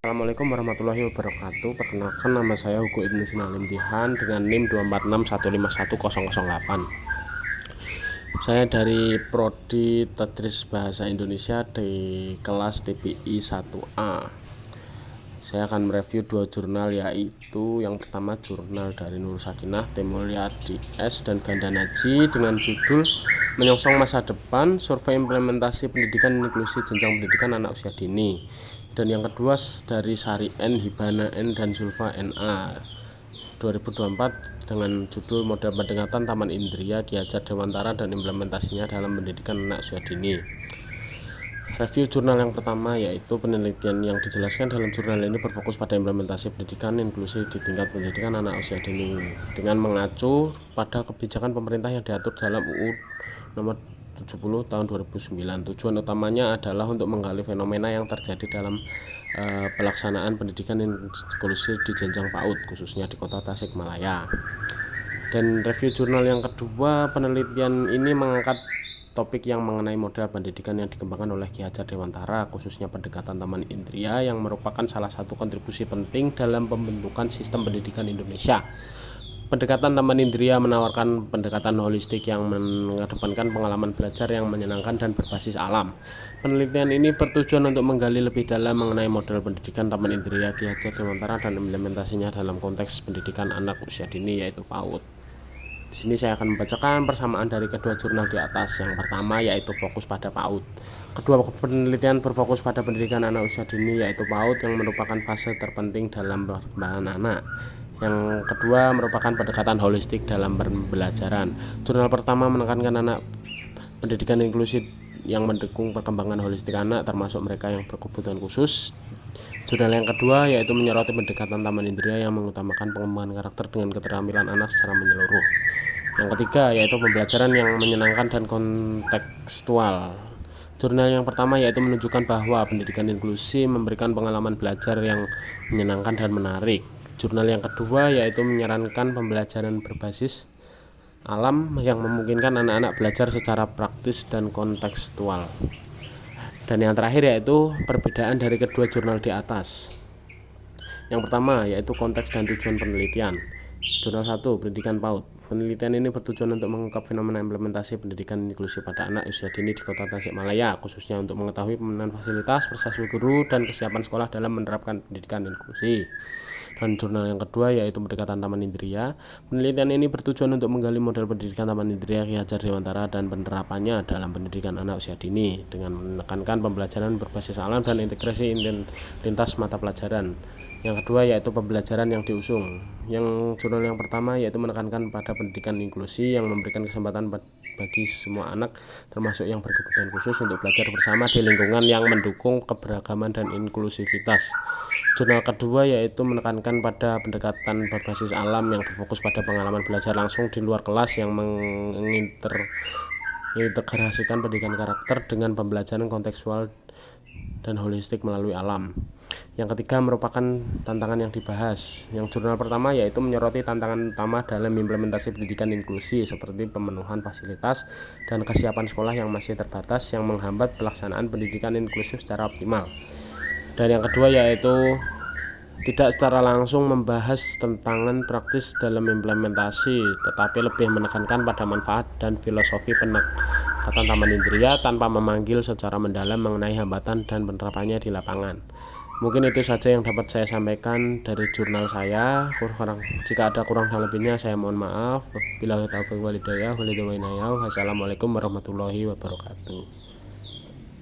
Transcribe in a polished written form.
Assalamualaikum warahmatullahi wabarakatuh. Perkenalkan, nama saya Hugo Ibnu Sinalintihan dengan NIM 246151008. Saya dari Prodi Tadris Bahasa Indonesia di kelas TPI 1A. Saya akan mereview dua jurnal, yaitu yang pertama jurnal dari Nur Sakinah, Temulyadi S dan Gandanaji dengan judul Menyongsong Masa Depan, Survei Implementasi Pendidikan Inklusi Jenjang Pendidikan Anak Usia Dini. Dan yang kedua dari Sari N, Hibana N, dan Zulfa NA 2024 dengan judul Model Pendekatan Taman Indria Ki Hajar Dewantara dan Implementasinya dalam Pendidikan Anak Usia Dini. Review jurnal yang pertama, yaitu penelitian yang dijelaskan dalam jurnal ini berfokus pada implementasi pendidikan inklusi di tingkat pendidikan anak usia dini dengan mengacu pada kebijakan pemerintah yang diatur dalam UU nomor 70 tahun 2009. Tujuan utamanya adalah untuk menggali fenomena yang terjadi dalam pelaksanaan pendidikan inklusi di jenjang PAUD, khususnya di Kota Tasikmalaya. Dan review jurnal yang kedua, penelitian ini mengangkat topik yang mengenai model pendidikan yang dikembangkan oleh Ki Hajar Dewantara, khususnya pendekatan Taman Indria, yang merupakan salah satu kontribusi penting dalam pembentukan sistem pendidikan Indonesia. Pendekatan Taman Indria menawarkan pendekatan holistik yang mengedepankan pengalaman belajar yang menyenangkan dan berbasis alam. Penelitian ini bertujuan untuk menggali lebih dalam mengenai model pendidikan Taman Indria Ki Hajar Dewantara dan implementasinya dalam konteks pendidikan anak usia dini, yaitu PAUD. Di sini saya akan membacakan persamaan dari kedua jurnal di atas. Yang pertama yaitu fokus pada PAUD. Kedua penelitian berfokus pada pendidikan anak usia dini, yaitu PAUD, yang merupakan fase terpenting dalam perkembangan anak. Yang kedua merupakan pendekatan holistik dalam pembelajaran. Jurnal pertama menekankan anak pendidikan inklusif yang mendukung perkembangan holistik anak, termasuk mereka yang berkebutuhan khusus. Jurnal yang kedua yaitu menyoroti pendekatan Taman Indria yang mengutamakan pengembangan karakter dengan keterampilan anak secara menyeluruh. Yang ketiga yaitu pembelajaran yang menyenangkan dan kontekstual. Jurnal yang pertama yaitu menunjukkan bahwa pendidikan inklusi memberikan pengalaman belajar yang menyenangkan dan menarik. Jurnal yang kedua yaitu menyarankan pembelajaran berbasis alam yang memungkinkan anak-anak belajar secara praktis dan kontekstual. Dan yang terakhir yaitu perbedaan dari kedua jurnal di atas. Yang pertama yaitu konteks dan tujuan penelitian. Jurnal 1, Pendidikan PAUD. Penelitian ini bertujuan untuk mengungkap fenomena implementasi pendidikan inklusi pada anak usia dini di Kota Tasikmalaya, khususnya untuk mengetahui pemenuhan fasilitas, prestasi guru, dan kesiapan sekolah dalam menerapkan pendidikan inklusi. Dan jurnal yang kedua yaitu pendekatan Taman Indria. Penelitian ini bertujuan untuk menggali model pendidikan Taman Indria Ki Hajar Dewantara dan penerapannya dalam pendidikan anak usia dini dengan menekankan pembelajaran berbasis alam dan integrasi lintas mata pelajaran. Yang kedua yaitu pembelajaran yang diusung. Yang jurnal yang pertama yaitu menekankan pada pendidikan inklusi yang memberikan kesempatan bagi semua anak, termasuk yang berkebutuhan khusus, untuk belajar bersama di lingkungan yang mendukung keberagaman dan inklusivitas. Jurnal kedua yaitu menekankan pada pendekatan berbasis alam yang berfokus pada pengalaman belajar langsung di luar kelas yang mengintegrasikan pendidikan karakter dengan pembelajaran kontekstual dan holistik melalui alam. Yang ketiga merupakan tantangan yang dibahas. Yang jurnal pertama yaitu menyoroti tantangan utama dalam implementasi pendidikan inklusi, seperti pemenuhan fasilitas dan kesiapan sekolah yang masih terbatas yang menghambat pelaksanaan pendidikan inklusif secara optimal. Dan yang kedua yaitu tidak secara langsung membahas tantangan praktis dalam implementasi, tetapi lebih menekankan pada manfaat dan filosofi pendekatan Taman Indria tanpa memanggil secara mendalam mengenai hambatan dan penerapannya di lapangan. Mungkin itu saja yang dapat saya sampaikan dari jurnal saya. Jika ada kurang dan lebihnya saya mohon maaf. Wassalamualaikum warahmatullahi wabarakatuh.